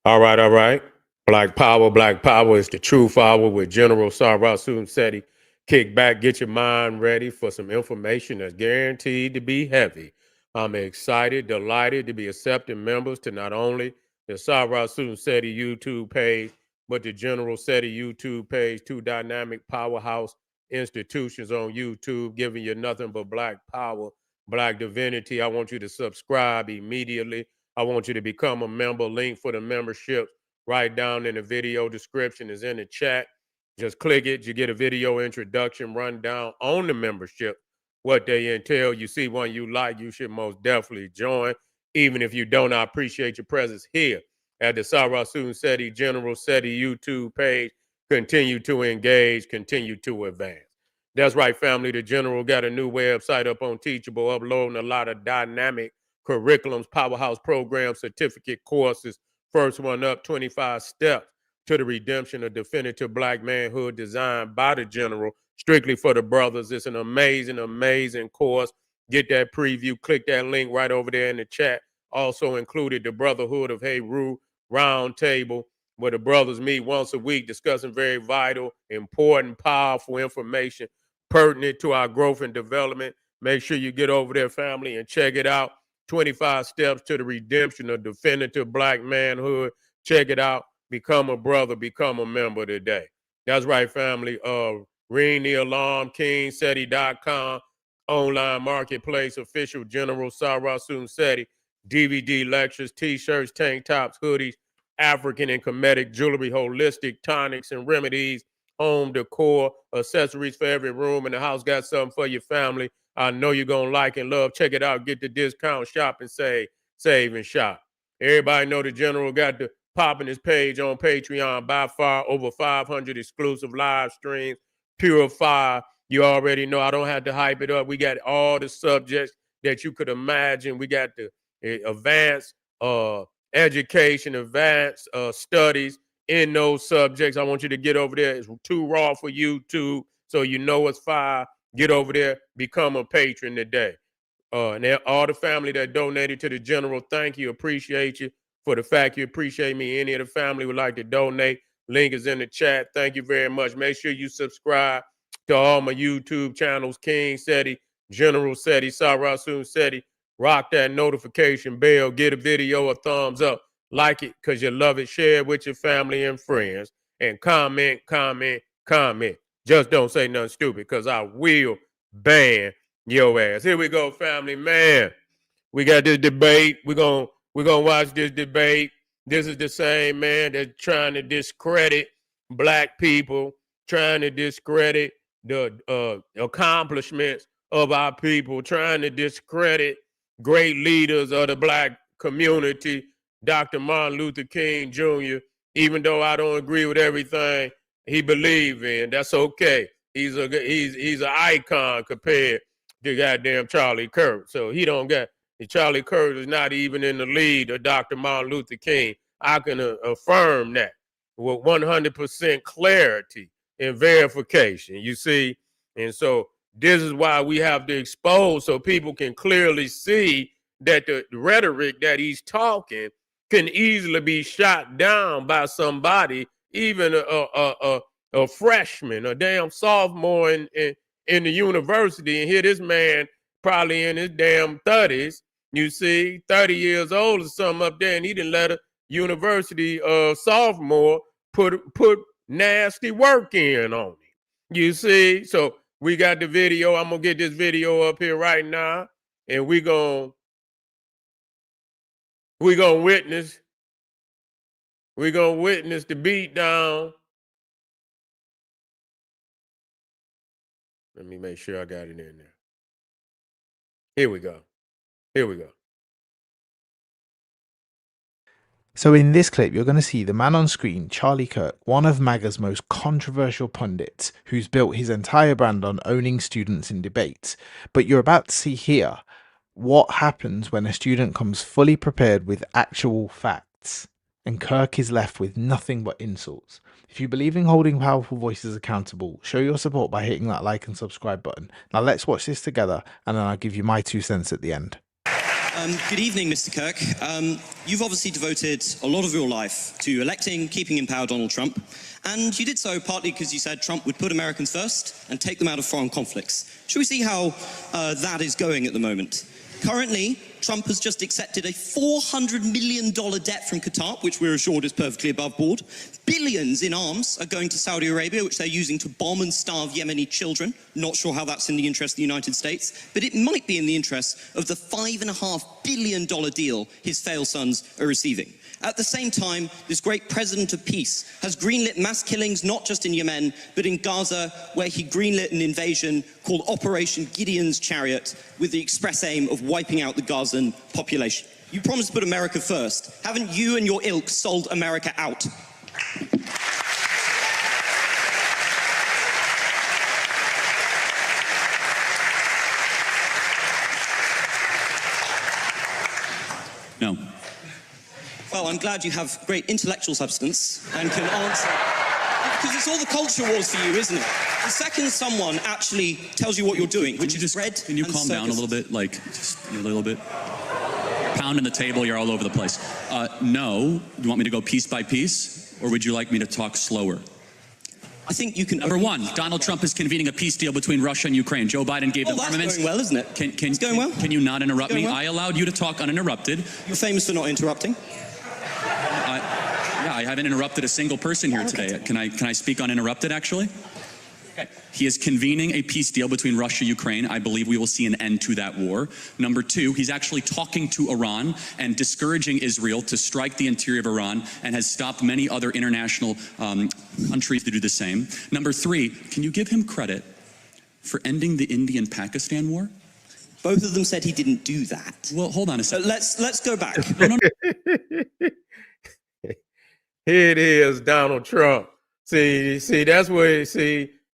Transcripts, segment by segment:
All right, all right. Black Power is the truth hour with General Sarasun Seti. Kick back, get your mind ready for some information that's guaranteed to be heavy. I'm excited, delighted to be accepting members to not only the Sarasun Seti YouTube page, but the General Seti YouTube page, two dynamic powerhouse institutions on YouTube, giving you nothing but black power, black divinity. I want you to subscribe immediately. I want you to become a member. Link for the membership right down in the video description is in the chat. Just click it. You get a video introduction rundown on the membership, what they entail. You see one you like, you should most definitely join. Even if you don't, I appreciate your presence here at the Sarasun Seti General Seti YouTube page. Continue to engage, continue to advance. That's right, family. The General got a new website up on Teachable, uploading a lot of dynamic curriculums, powerhouse programs, certificate courses. First one up, 25 steps to the redemption of definitive black manhood, designed by the General, strictly for the brothers. It's an amazing, amazing course. Get that preview. Click that link right over there in the chat. Also included the Brotherhood of Heru Roundtable, where the brothers meet once a week discussing very vital, important, powerful information pertinent to our growth and development. Make sure you get over there, family, and check it out. 25 steps to the redemption of definitive black manhood. Check it out. Become a brother, become a member today. That's right, family. Ring the alarm, kingseti.com, online marketplace, official General Sarasun Seti, DVD lectures, t-shirts, tank tops, hoodies, African and Kemetic jewelry, holistic tonics and remedies, home decor, accessories for every room in the house. Got something for your family. I know you're going to like and love. Check it out. Get the discount, shop and save and shop. Everybody know the General got the popping his page on Patreon. By far over 500 exclusive live streams. Pure fire. You already know I don't have to hype it up. We got all the subjects that you could imagine. We got the advanced education, advanced studies in those subjects. I want you to get over there. It's too raw for YouTube, so you know it's fire. Get over there, become a patron today. And all the family that donated to the General, thank you, appreciate you. For the fact you appreciate me, any of the family would like to donate, link is in the chat. Thank you very much. Make sure you subscribe to all my YouTube channels, King Seti, General Seti, Sarasun Seti. Rock that notification bell. Get a video a thumbs up. Like it because you love it. Share it with your family and friends. And comment, comment, comment. Just don't say nothing stupid because I will ban your ass. Here we go, family. Man, we got this debate. We're gonna watch this debate. This is the same man that's trying to discredit black people, trying to discredit the accomplishments of our people, trying to discredit great leaders of the black community, Dr. Martin Luther King Jr., even though I don't agree with everything he believed in. That's okay. He's an icon compared to goddamn Charlie Kirk. So he don't got Charlie Kirk is not even in the lead of Dr. Martin Luther King. I can affirm that with 100% clarity and verification. You see, and so this is why we have to expose so people can clearly see that the rhetoric that he's talking can easily be shot down by somebody, even a freshman, a damn sophomore in the university. And here this man probably in his damn 30s, you see, 30 years old or something up there, and he didn't let a university sophomore put nasty work in on him. You see, so we got the video. I'm gonna get this video up here right now, and we gonna witness the beat down. Let me make sure I got it in there. Here we go. Here we go. So in this clip, you're going to see the man on screen, Charlie Kirk, one of MAGA's most controversial pundits, who's built his entire brand on owning students in debates. But you're about to see here what happens when a student comes fully prepared with actual facts, and Kirk is left with nothing but insults. If you believe in holding powerful voices accountable, show your support by hitting that like and subscribe button. Now let's watch this together, and then I'll give you my 2 cents at the end. Good evening, Mr. Kirk. You've obviously devoted a lot of your life to electing, keeping in power Donald Trump, and you did so partly because you said Trump would put Americans first and take them out of foreign conflicts. Shall we see how that is going at the moment? Currently, Trump has just accepted a $400 million debt from Qatar, which we're assured is perfectly above board. Billions in arms are going to Saudi Arabia, which they're using to bomb and starve Yemeni children. Not sure how that's in the interest of the United States, but it might be in the interest of the $5.5 billion deal his failed sons are receiving. At the same time, this great president of peace has greenlit mass killings not just in Yemen, but in Gaza, where he greenlit an invasion called Operation Gideon's Chariot with the express aim of wiping out the Gazan population. You promised to put America first. Haven't you and your ilk sold America out? No. Well, I'm glad you have great intellectual substance and can answer. Because it's all the culture wars for you, isn't it? The second someone actually tells you what you're doing, which is bread. Can you calm down a little bit? Like, just a little bit? Pounding the table, you're all over the place. No. You want me to go piece by piece? Or would you like me to talk slower? I think you can... Number one, Donald Trump is convening a peace deal between Russia and Ukraine. Joe Biden gave them armaments. That's going well, isn't it? It's going well. Can you not interrupt me? Well. I allowed you to talk uninterrupted. You're famous for not interrupting. Yeah, I haven't interrupted a single person here today. Can I speak uninterrupted, actually? Okay. He is convening a peace deal between Russia and Ukraine. I believe we will see an end to that war. Number two, he's actually talking to Iran and discouraging Israel to strike the interior of Iran, and has stopped many other international countries to do the same. Number three, can you give him credit for ending the Indian-Pakistan war? Both of them said he didn't do that. Well, hold on a second. Let's go back. No. Here it is, Donald Trump. See, that's where,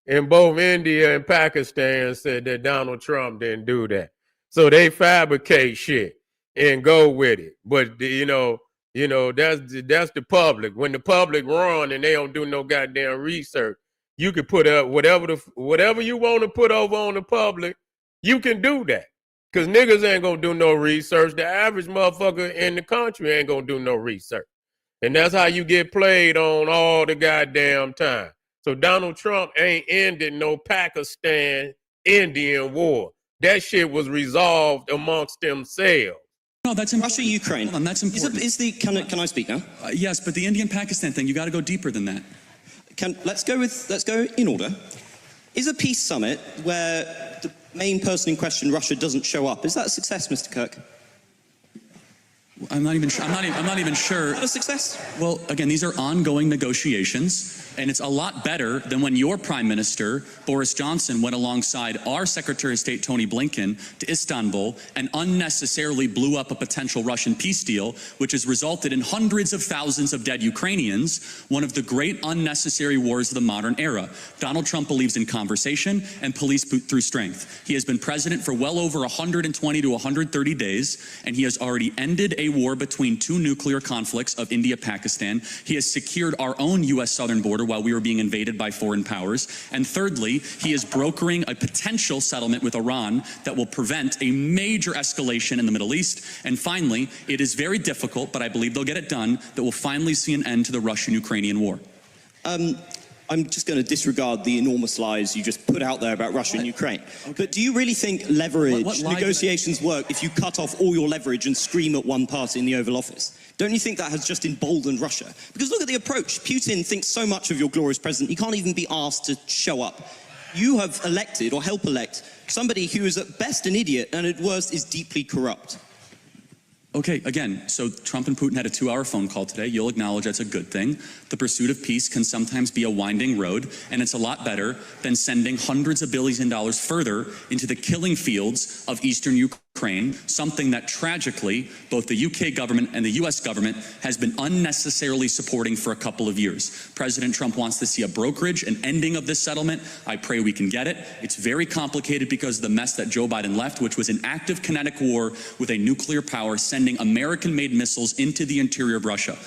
in both India and Pakistan said that Donald Trump didn't do that. So they fabricate shit and go with it. But, that's the public. When the public run and they don't do no goddamn research, you can put up whatever you want to put over on the public, you can do that. Because niggas ain't going to do no research. The average motherfucker in the country ain't going to do no research. And that's how you get played on all the goddamn time. So Donald Trump ain't ended no Pakistan-Indian war. That shit was resolved amongst themselves. No, that's important. Russia, Ukraine. Hold on, that's important. Can I speak now? Yes, but the Indian-Pakistan thing, you got to go deeper than that. Let's go in order. Is a peace summit where the main person in question, Russia, doesn't show up, is that a success, Mr. Kirk? I'm not even sure. I'm not even sure. Not a success? Well, again, these are ongoing negotiations, and it's a lot better than when your Prime Minister, Boris Johnson, went alongside our Secretary of State, Tony Blinken, to Istanbul and unnecessarily blew up a potential Russian peace deal, which has resulted in hundreds of thousands of dead Ukrainians, one of the great unnecessary wars of the modern era. Donald Trump believes in conversation and police through strength. He has been president for well over 120 to 130 days, and he has already ended a war between two nuclear conflicts of India-Pakistan. He has secured our own U.S. southern border while we were being invaded by foreign powers. And thirdly, he is brokering a potential settlement with Iran that will prevent a major escalation in the Middle East. And finally, it is very difficult, but I believe they'll get it done, that we'll finally see an end to the Russian-Ukrainian war. I'm just going to disregard the enormous lies you just put out there about Russia and Ukraine. Okay. But do you really think leverage negotiations work if you cut off all your leverage and scream at one party in the Oval Office? Don't you think that has just emboldened Russia? Because look at the approach. Putin thinks so much of your glorious president, he can't even be asked to show up. You have elected, or help elect, somebody who is at best an idiot and at worst is deeply corrupt. Okay, again, so Trump and Putin had a 2-hour phone call today. You'll acknowledge that's a good thing. The pursuit of peace can sometimes be a winding road, and it's a lot better than sending hundreds of billions of dollars further into the killing fields of eastern Ukraine, something that tragically both the UK government and the US government has been unnecessarily supporting for a couple of years. President Trump wants to see a brokerage, an ending of this settlement. I pray we can get it. It's very complicated because of the mess that Joe Biden left, which was an active kinetic war with a nuclear power sending American-made missiles into the interior of Russia.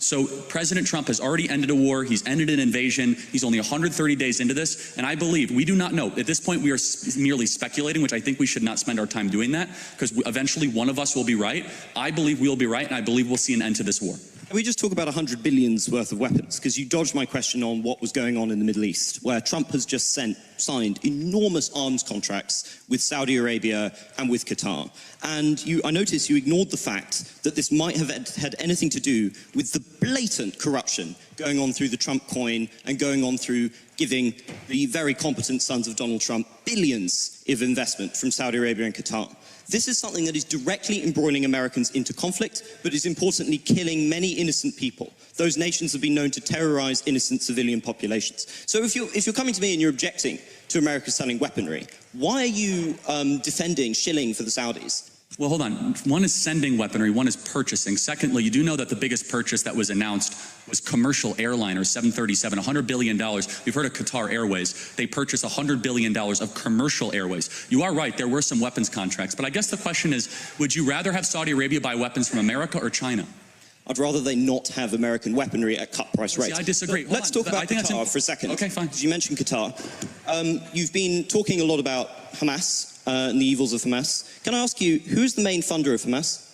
So President Trump has already ended a war. He's ended an invasion. He's only 130 days into this. And I believe, we do not know. At this point, we are merely speculating, which I think we should not spend our time doing that, because eventually one of us will be right. I believe we'll be right, and I believe we'll see an end to this war. Can we just talk about 100 billion's worth of weapons? Because you dodged my question on what was going on in the Middle East, where Trump has just signed enormous arms contracts with Saudi Arabia and with Qatar. And I noticed you ignored the fact that this might have had anything to do with the blatant corruption going on through the Trump coin and going on through giving the very competent sons of Donald Trump billions of investment from Saudi Arabia and Qatar. This is something that is directly embroiling Americans into conflict, but is importantly killing many innocent people. Those nations have been known to terrorize innocent civilian populations. So if you're coming to me and you're objecting to America selling weaponry, why are you defending shilling for the Saudis? Well, hold on. One is sending weaponry, one is purchasing. Secondly, you do know that the biggest purchase that was announced was commercial airliners, 737, $100 billion. We've heard of Qatar Airways. They purchased $100 billion of commercial airways. You are right, there were some weapons contracts. But I guess the question is, would you rather have Saudi Arabia buy weapons from America or China? I'd rather they not have American weaponry at cut price rates. See, I disagree. Let's talk about Qatar for a second. Okay, fine. Because you mentioned Qatar. You've been talking a lot about Hamas and the evils of Hamas. Can I ask you, who is the main funder of Hamas?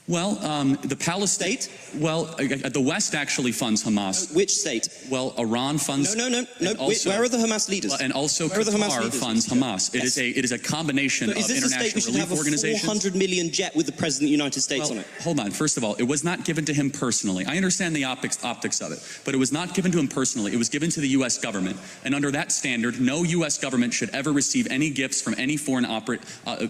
Well, the Palestine State? Well, the West actually funds Hamas. Which state? Well, Iran funds. No. Also, where are the Hamas leaders? And also where are the Hamas Qatar leaders? funds Hamas. Yes. It is a combination of international international relief relief organizations. 400 million jet with the President of the United States on it. Hold on. First of all, it was not given to him personally. I understand the optics of it, but it was not given to him personally. It was given to the U.S. government. And under that standard, no U.S. government should ever receive any gifts from any foreign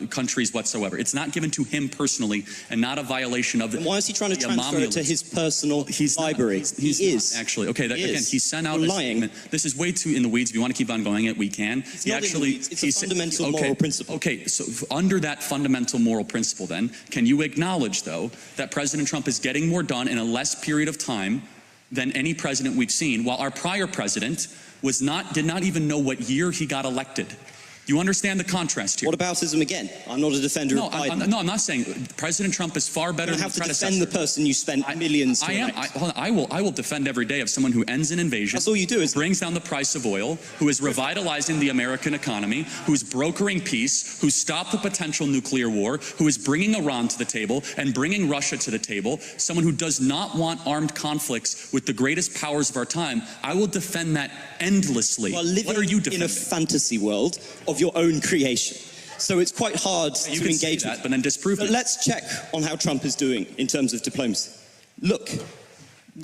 countries whatsoever. It's not given to him personally and not a violation of the. And why is he trying to transfer it to his personal library? He is. Actually. Okay, again, he sent out We're a lying. statement. This is way too in the weeds. If you want to keep on going it, we can. It's not in the weeds. It's a fundamental moral principle. Okay, so under that fundamental moral principle then, can you acknowledge, though, that President Trump is getting more done in a less period of time than any president we've seen, while our prior president did not even know what year he got elected? You understand the contrast here? What aboutism again? I'm not a defender of Biden. No, I'm not saying President Trump is far better than the predecessor. You have to defend the person you spent millions to I will defend every day of someone who ends an invasion. That's all you do, who brings down the price of oil, who is revitalizing the American economy, who's brokering peace, who stopped the potential nuclear war, who is bringing Iran to the table and bringing Russia to the table, someone who does not want armed conflicts with the greatest powers of our time. I will defend that endlessly. Well, living what are you defending? in a fantasy world of your own creation. So it's quite hard to engage that, with. but then disprove it. But let's check on how Trump is doing in terms of diplomacy. Look,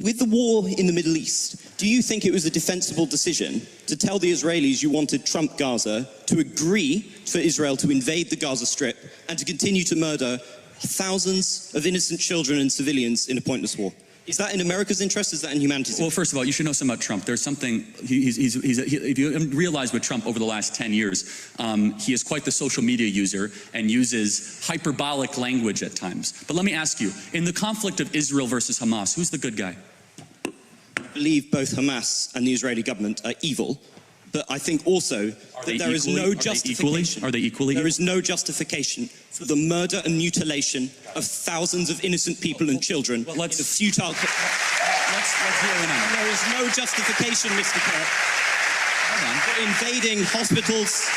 with the war in the Middle East, do you think it was a defensible decision to tell the Israelis you wanted Trump Gaza to agree for Israel to invade the Gaza Strip and to continue to murder thousands of innocent children and civilians in a pointless war? Is that in America's interest? Is that in humanity's interest? Well, first of all, you should know something about Trump. There's something, if you realize with Trump over the last 10 years, he is quite the social media user and uses hyperbolic language at times. But let me ask you, in the conflict of Israel versus Hamas, who's the good guy? I believe both Hamas and the Israeli government are evil. But I think also that there is no justification. Are they equally? There is no justification for the murder and mutilation of thousands of innocent people and children in a futile. Let's hear it out. There is no justification, Mr. Kirk, for invading hospitals,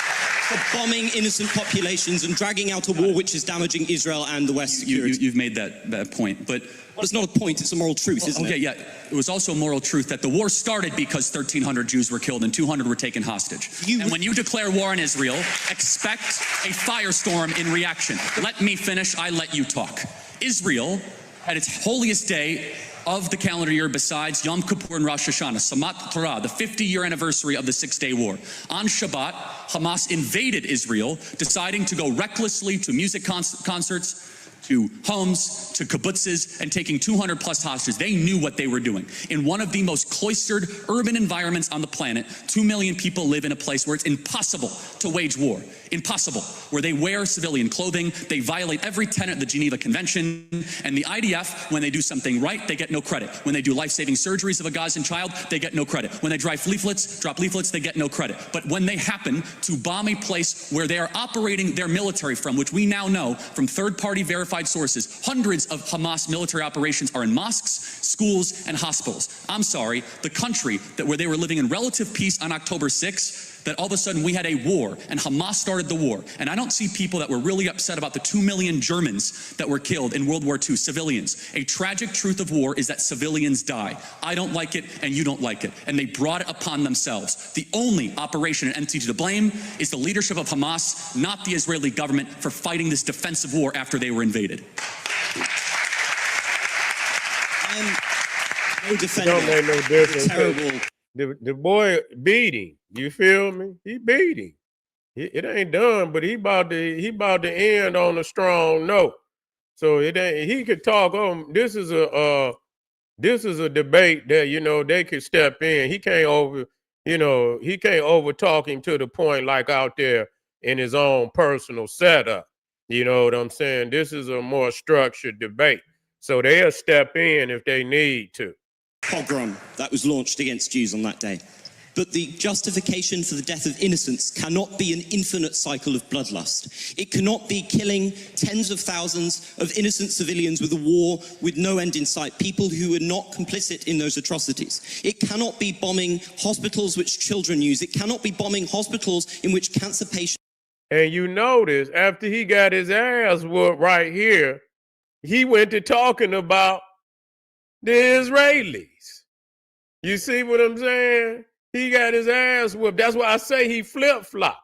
for bombing innocent populations and dragging out a war which is damaging Israel and the West's security. You've made that point, but. Well, it's not a point, it's a moral truth, isn't it? Okay, yeah. It was also a moral truth that the war started because 1,300 Jews were killed and 200 were taken hostage. And when you declare war on Israel, expect a firestorm in reaction. Let me finish, I let you talk. Israel had its holiest day of the calendar year besides Yom Kippur and Rosh Hashanah, Samat Torah, the 50-year anniversary of the Six-Day War. On Shabbat, Hamas invaded Israel, deciding to go recklessly to music concerts, to homes, to kibbutzes, and taking 200 plus hostages. They knew what they were doing. In one of the most cloistered urban environments on the planet, 2 million people live in a place where it's impossible to wage war. impossible, where they wear civilian clothing, they violate every tenet of the Geneva Convention, and the IDF, when they do something right, they get no credit. When they do life-saving surgeries of a Gazan child, they get no credit. When they drop leaflets, they get no credit. But when they happen to bomb a place where they are operating their military from, which we now know from third-party verified sources, hundreds of Hamas military operations are in mosques, schools, and hospitals. I'm sorry, the country where they were living in relative peace on October 6th, that all of a sudden we had a war and Hamas started the war. And I don't see people that were really upset about the 2 million Germans that were killed in World War II, civilians. A tragic truth of war is that civilians die. I don't like it and you don't like it. And they brought it upon themselves. The only operation and entity to blame is the leadership of Hamas, not the Israeli government, for fighting this defensive war after they were invaded. No defender. Don't make no difference. Terrible. The boy beat him. You feel me? He beat him. It ain't done, but he about to end on a strong note. So it ain't. He could talk. This is a debate that they could step in. He can't over talk him to the point like out there in his own personal setup. You know what I'm saying? This is a more structured debate. So they'll step in if they need to. Pogrom that was launched against Jews on that day. But the justification for the death of innocents cannot be an infinite cycle of bloodlust. It cannot be killing tens of thousands of innocent civilians with a war with no end in sight, people who are not complicit in those atrocities. It cannot be bombing hospitals which children use. It cannot be bombing hospitals in which cancer patients... And you notice, after he got his ass whooped right here, he went to talking about the Israelis. You see what I'm saying? He got his ass whooped. That's why I say he flip-flop.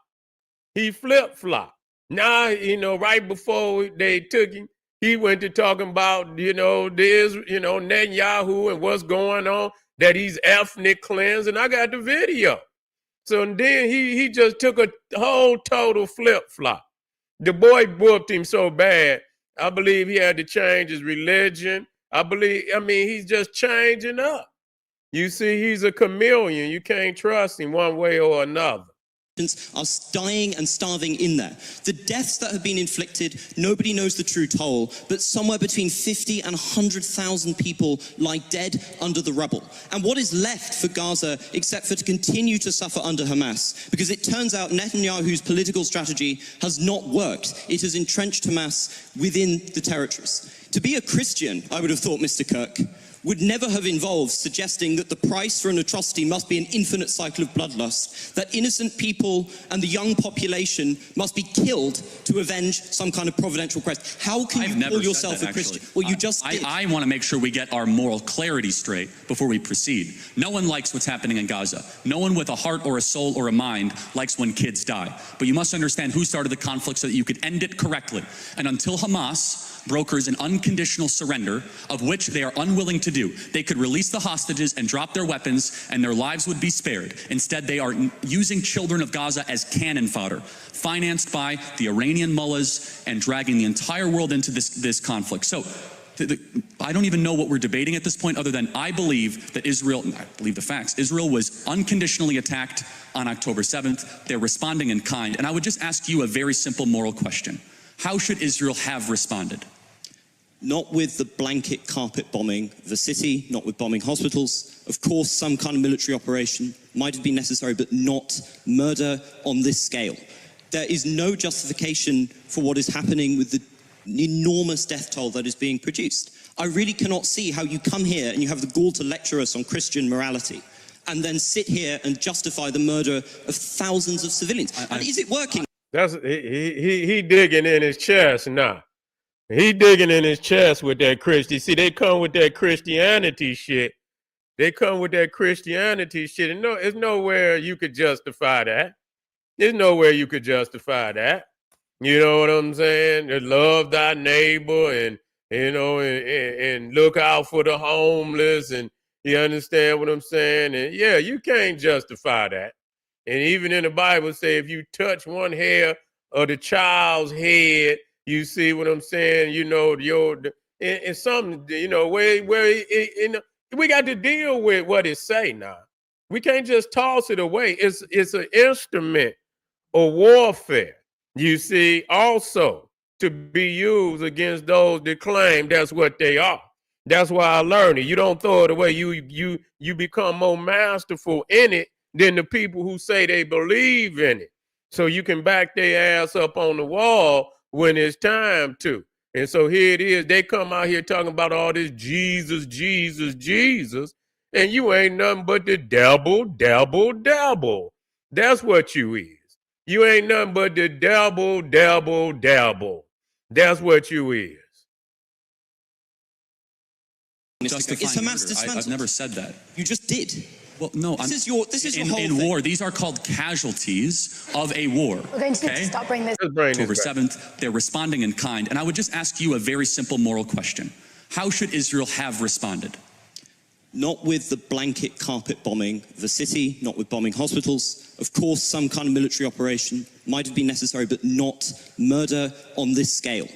He flip-flop. Now, right before they took him, he went to talking about, Netanyahu and what's going on, that he's ethnic cleansed, and I got the video. So then he just took a whole total flip-flop. The boy whooped him so bad, I believe he had to change his religion. He's just changing up. You see, he's a chameleon. You can't trust him one way or another. Are dying and starving in there. The deaths that have been inflicted, nobody knows the true toll, but somewhere between 50 and 100,000 people lie dead under the rubble. And what is left for Gaza except for to continue to suffer under Hamas? Because it turns out Netanyahu's political strategy has not worked. It has entrenched Hamas within the territories. To be a Christian, I would have thought, Mr. Kirk, would never have involved suggesting that the price for an atrocity must be an infinite cycle of bloodlust, that innocent people and the young population must be killed to avenge some kind of providential Christ. How can you call yourself a Christian? Well, you just did. I want to make sure we get our moral clarity straight before we proceed. No one likes what's happening in Gaza. No one with a heart or a soul or a mind likes when kids die. But you must understand who started the conflict so that you could end it correctly. And until Hamas brokers an unconditional surrender, of which they are unwilling to do, they could release the hostages and drop their weapons and their lives would be spared. Instead, they are using children of Gaza as cannon fodder, financed by the Iranian mullahs and dragging the entire world into this conflict. So I don't even know what we're debating at this point, other than I believe that Israel, I believe the facts, Israel was unconditionally attacked on October 7th. They're responding in kind. And I would just ask you a very simple moral question. How should Israel have responded? Not with the blanket carpet bombing of the city, not with bombing hospitals. Of course, some kind of military operation might have been necessary, but not murder on this scale. There is no justification for what is happening with the enormous death toll that is being produced. I really cannot see how you come here and you have the gall to lecture us on Christian morality and then sit here and justify the murder of thousands of civilians. And is it working? He digging in his chest now. He digging in his chest with that Christian. See, they come with that Christianity shit. They come with that Christianity shit. And there's nowhere you could justify that. There's nowhere you could justify that. You know what I'm saying? To love thy neighbor and look out for the homeless, and you understand what I'm saying? And yeah, you can't justify that. And even in the Bible say, if you touch one hair of the child's head, you see what I'm saying? It's something, we got to deal with what it say now. We can't just toss it away. It's an instrument of warfare. You see, also to be used against those that claim that's what they are. That's why I learned it. You don't throw it away. You become more masterful in it than the people who say they believe in it. So you can back their ass up on the wall when it's time to. And so here it is. They come out here talking about all this Jesus, Jesus, Jesus, and you ain't nothing but the devil, devil, devil. That's what you is. You ain't nothing but the devil, devil, devil. That's what you is. Justifying It's Hamas murder. dismantled. I've never said that. You just did. Well, no. This is your whole in thing. war. These are called casualties of a war. We're going to need to stop bringing this. October 7th, they're responding in kind. And I would just ask you a very simple moral question. How should Israel have responded? Not with the blanket carpet bombing of the city, not with bombing hospitals. Of course, some kind of military operation might have been necessary, but not murder on this scale.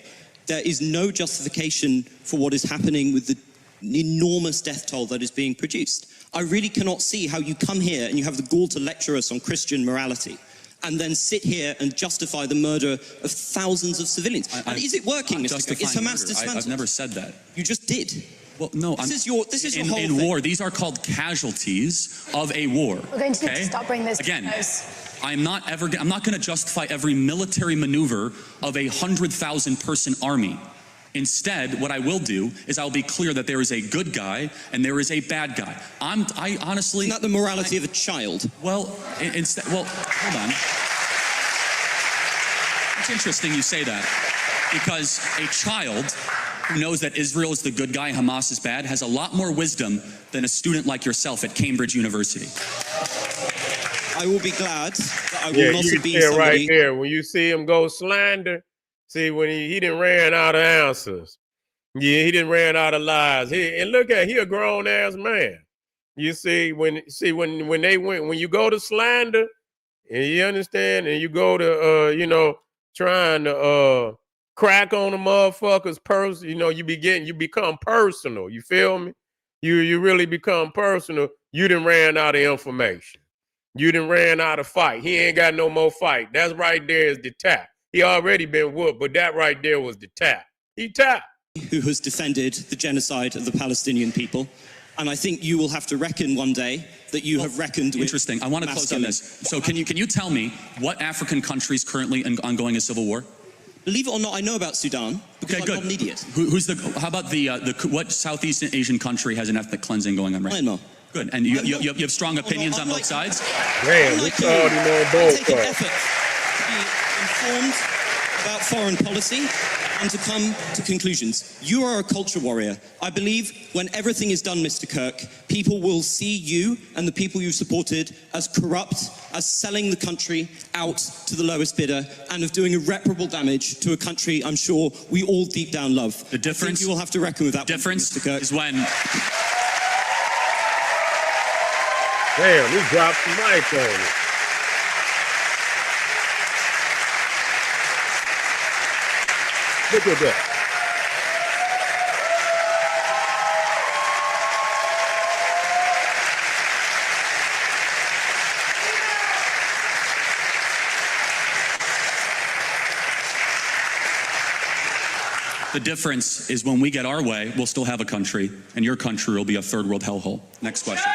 There is no justification for what is happening with the enormous death toll that is being produced. I really cannot see how you come here and you have the gall to lecture us on Christian morality and then sit here and justify the murder of thousands of civilians. And is it working, Mr. Kirk? Is Hamas dismantled? I've never said that. You just did. Well, no. This is your whole in thing. war. These are called casualties of a war. We're going to need to stop bringing this. Again, I'm not going to justify every military maneuver of a 100,000 person army. Instead, what I will do is I'll be clear that there is a good guy and there is a bad guy. I honestly... Isn't that the morality of a child? Well, hold on. It's interesting you say that, because a child who knows that Israel is the good guy, Hamas is bad, has a lot more wisdom than a student like yourself at Cambridge University. I will be glad that I will not be somebody... right there. When you see him go slander, see, when he didn't ran out of answers. Yeah, he didn't ran out of lies. And look at, he a grown ass man. You see, when you go to slander, and you understand, and you go to trying to crack on the motherfuckers person, you become personal. You feel me? You really become personal. You done ran out of information. You done ran out of fight. He ain't got no more fight. That's right there is the tap. He already been whooped, but that right there was the tap. He tapped. Who has defended the genocide of the Palestinian people. And I think you will have to reckon one day that you have reckoned with... Interesting. I want to close on this. So can you tell me what African country is currently ongoing a civil war? Believe it or not, I know about Sudan because I'm not an idiot. How about what Southeast Asian country has an ethnic cleansing going on right now? Myanmar. Good. And you have strong opinions on both sides? Man, we called him on both take an effort to be informed about foreign policy and to come to conclusions. You are a culture warrior. I believe when everything is done, Mr. Kirk, people will see you and the people you supported as corrupt, as selling the country out to the lowest bidder, and of doing irreparable damage to a country I'm sure we all deep down love. The difference... I think you will have to reckon with that difference one, Mr. Kirk. is when... Damn, he dropped the mic on it. Look at that. The difference is when we get our way, we'll still have a country, and your country will be a third world hellhole. Next question.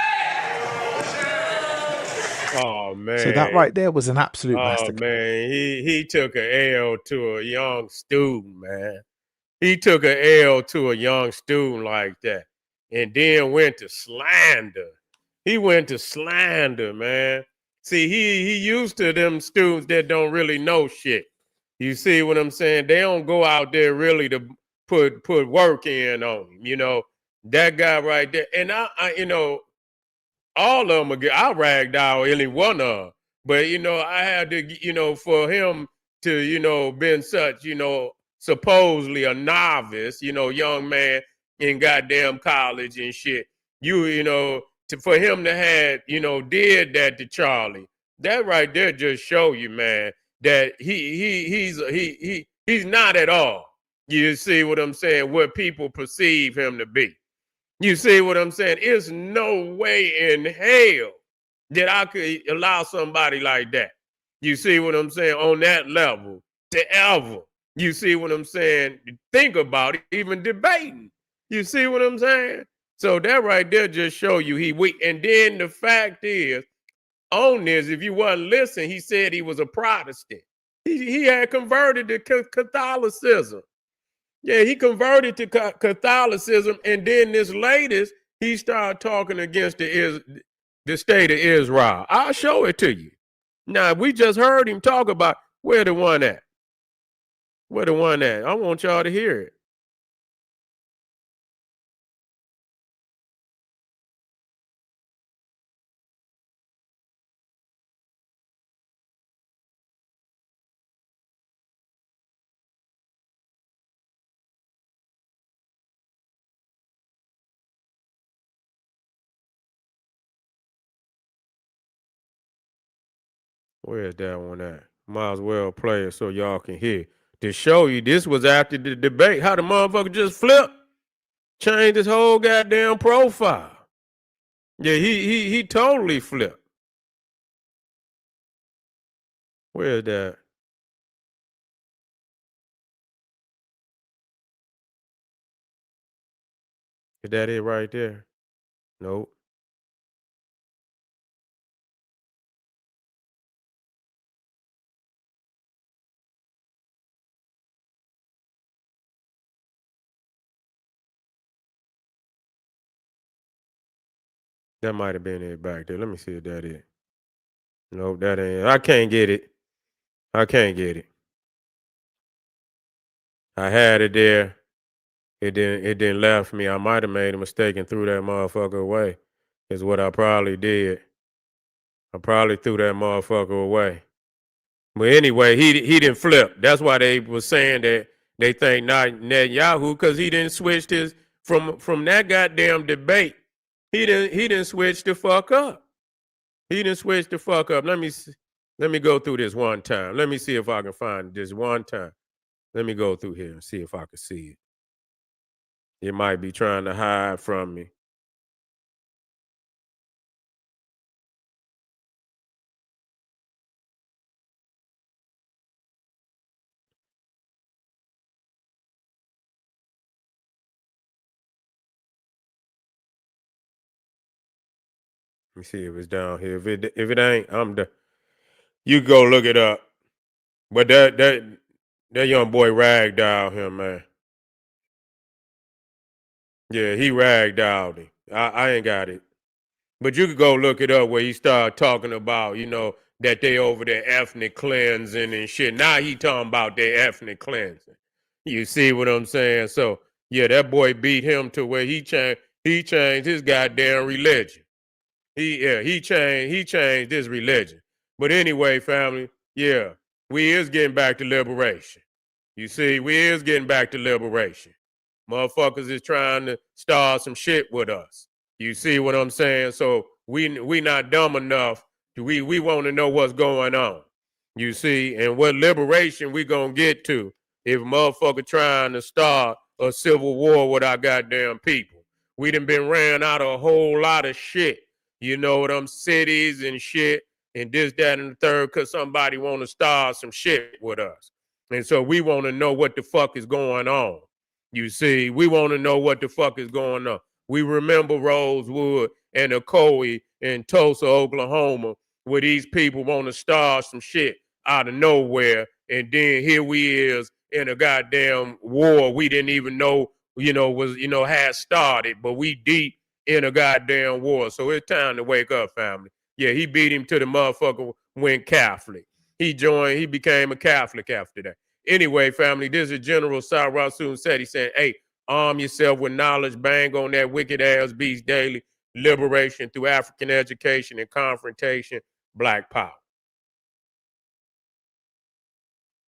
Oh man! So that right there was an absolute massacre. Oh man, he took an L to a young student, man. He took an L to a young student like that, and then went to slander. He went to slander, man. See, he used to them students that don't really know shit. You see what I'm saying? They don't go out there really to put work in on him. That guy right there, and I all of them, I ragged out any one of them. But, I had to, for him to, been such, supposedly a novice, young man in goddamn college and shit, for him to have, did that to Charlie, that right there just show you, man, that he's not at all. You see what I'm saying? What people perceive him to be. You see what I'm saying? There's no way in hell that I could allow somebody like that. You see what I'm saying? On that level to ever, you see what I'm saying, think about it, even debating. You see what I'm saying? So that right there just show you he weak. And then the fact is, on this, if you wasn't listening, he said he was a Protestant. He had converted to Catholicism. Yeah, he converted to Catholicism, and then this latest, he started talking against the state of Israel. I'll show it to you. Now, we just heard him talk about where the one at. Where the one at? I want y'all to hear it. Where's that one at? Might as well play it so y'all can hear. To show you, this was after the debate. How the motherfucker just flipped, changed his whole goddamn profile. Yeah, he totally flipped. Where's that? Is that it right there? Nope. That might have been it back there. Let me see if that is. Nope, that ain't. I can't get it. I can't get it. I had it there. It didn't left me. I might have made a mistake and threw that motherfucker away. Is what I probably did. I probably threw that motherfucker away. But anyway, he didn't flip. That's why they was saying that they think not Netanyahu, because he didn't switch his from that goddamn debate. He didn't switch the fuck up. He didn't switch the fuck up. Let me go through this one time. Let me see if I can find this one time. Let me go through here and see if I can see it. It might be trying to hide from me. Let me see if it's down here. If it ain't, you go look it up. But that young boy ragdolled him, man. Yeah, he ragdolled him. I ain't got it. But you could go look it up where he started talking about, that they over their ethnic cleansing and shit. Now he talking about their ethnic cleansing. You see what I'm saying? So yeah, that boy beat him to where he changed his goddamn religion. He changed his religion. But anyway, family, yeah, we is getting back to liberation. You see, we is getting back to liberation. Motherfuckers is trying to start some shit with us. You see what I'm saying? So we not dumb enough. We want to know what's going on. You see, and what liberation we gonna get to if motherfucker trying to start a civil war with our goddamn people. We done been ran out of a whole lot of shit. You know, them cities and shit and this, that, and the third, because somebody want to start some shit with us. And so we want to know what the fuck is going on. You see, we want to know what the fuck is going on. We remember Rosewood and Ocoee in Tulsa, Oklahoma, where these people want to start some shit out of nowhere. And then here we is in a goddamn war we didn't even know, had started, but we deep in a goddamn war. So it's time to wake up, family. Yeah, he beat him to the motherfucker, went Catholic. He became a Catholic after that. Anyway, family, this is General Sarah Soon said. He said, hey, arm yourself with knowledge, bang on that wicked ass beast daily, liberation through African education and confrontation, Black power.